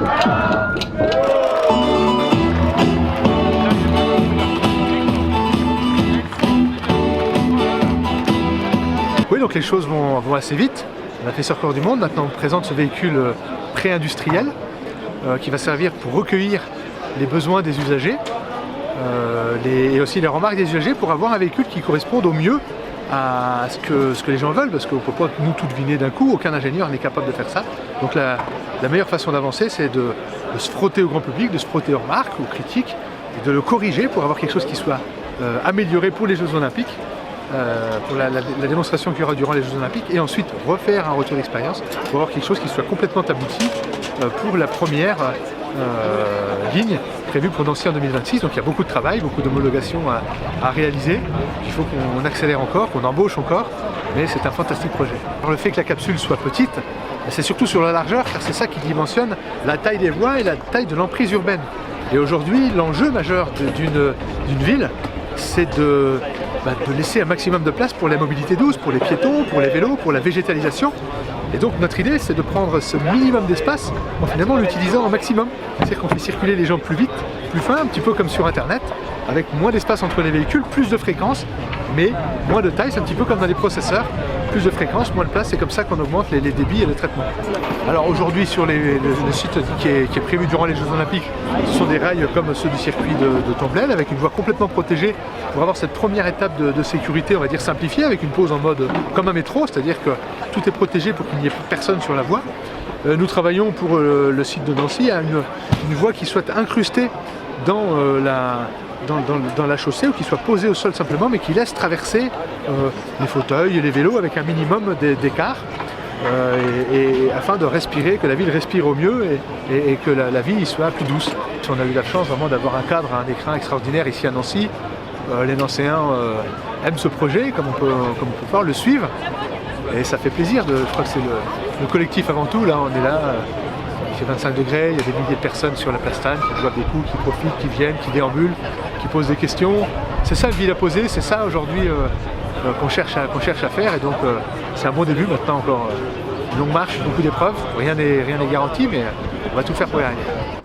Oui, donc les choses vont assez vite. On a fait ce record du monde, maintenant on présente ce véhicule pré-industriel qui va servir pour recueillir les besoins des usagers et aussi les remarques des usagers pour avoir un véhicule qui corresponde au mieux à ce que les gens veulent, parce qu'on ne peut pas nous tout deviner d'un coup, aucun ingénieur n'est capable de faire ça. Donc la meilleure façon d'avancer, c'est de se frotter au grand public, de se frotter aux remarques, aux critiques, et de le corriger pour avoir quelque chose qui soit amélioré pour les Jeux Olympiques, pour la démonstration qu'il y aura durant les Jeux Olympiques, et ensuite refaire un retour d'expérience pour avoir quelque chose qui soit complètement abouti pour la première ligne prévue pour Nancy en 2026. Donc il y a beaucoup de travail, beaucoup d'homologation à réaliser. Il faut qu'on accélère encore, qu'on embauche encore, mais c'est un fantastique projet. Alors, le fait que la capsule soit petite, c'est surtout sur la largeur, car c'est ça qui dimensionne la taille des voies et la taille de l'emprise urbaine. Et aujourd'hui, l'enjeu majeur d'une ville, c'est de laisser un maximum de place pour la mobilité douce, pour les piétons, pour les vélos, pour la végétalisation. Et donc notre idée, c'est de prendre ce minimum d'espace en finalement l'utilisant au maximum. C'est-à-dire qu'on fait circuler les gens plus vite, plus fin, un petit peu comme sur Internet, avec moins d'espace entre les véhicules, plus de fréquences, mais moins de taille, c'est un petit peu comme dans les processeurs. Plus de fréquences, moins de place, c'est comme ça qu'on augmente les débits et le traitement. Alors aujourd'hui sur le site qui est prévu durant les Jeux Olympiques, ce sont des rails comme ceux du circuit de Tomblaine, avec une voie complètement protégée pour avoir cette première étape de sécurité, on va dire simplifiée, avec une pause en mode comme un métro, c'est-à-dire que tout est protégé pour qu'il n'y ait personne sur la voie. Nous travaillons pour le site de Nancy à une voie qui soit incrustée dans la chaussée, ou qui soit posée au sol simplement, mais qui laisse traverser les fauteuils et les vélos avec un minimum d'écart, afin de respirer, que la ville respire au mieux et que la vie y soit plus douce. On a eu la chance vraiment d'avoir un cadre, un écrin extraordinaire ici à Nancy. Les Nancéens aiment ce projet, comme on peut voir, le suivent, et ça fait plaisir. Je crois que c'est le collectif avant tout. Là, on est là. Il fait 25 degrés, il y a des milliers de personnes sur la plastane qui boivent des coups, qui profitent, qui viennent, qui déambulent, qui posent des questions. C'est ça le ville à poser, c'est ça aujourd'hui qu'on cherche à faire, et donc c'est un bon début. Maintenant encore une longue marche, beaucoup d'épreuves, rien n'est garanti, mais on va tout faire pour y arriver.